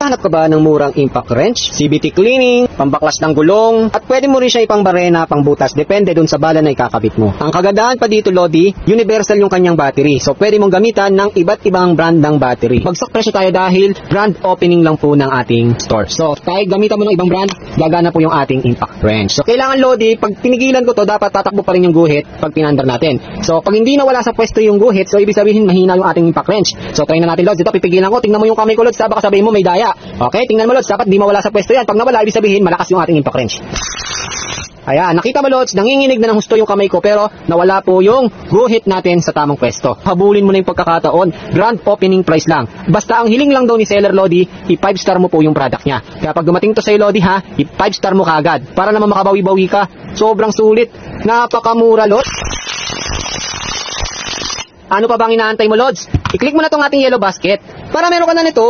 Naghahanap ka ba ng murang impact wrench, CVT cleaning, pambaklas ng gulong, at pwede mo rin siya ipang barena, pang butas, depende dun sa bala na ikakabit mo. Ang kagandahan pa dito, Lodi, universal yung kanyang battery. So pwede mong gamitan ng iba't ibang brand ng battery. Bagsak presyo tayo dahil brand opening lang po ng ating store. So kahit gamitan mo ng ibang brand, gagana po yung ating impact wrench. So kailangan, Lodi, pag tinigilan ko to, dapat tatakbo pa rin yung guhit pag pinandar natin. So pag hindi nawala sa pwesto yung guhit, so ibig sabihin mahina yung ating impact wrench. So try na natin, Lods. Ito, pipigilan ko. Tingnan mo yung kamay ko, Lods. Baka sabihin mo may daya. Okay, tingnan mo, Lods. Dapat di mawala sa pwesto yan. Pag nawala, ibig sabihin malakas yung ating impact wrench. Ayan, nakita mo, Lods, nanginginig na ng husto yung kamay ko, pero nawala po yung guhit natin sa tamang pwesto. Habulin mo na yung pagkakataon. Grand opening price lang. Basta ang hiling lang daw ni Seller, Lodi, i-5 star mo po yung product niya. Kaya pag dumating to sa'yo, Lodi, ha, i-5 star mo kaagad. Para naman makabawi-bawi ka. Sobrang sulit. Napakamura, Lods. Ano pa bang inaantay mo, Lods? I-click mo na tong ating yellow basket para meron ka na nito.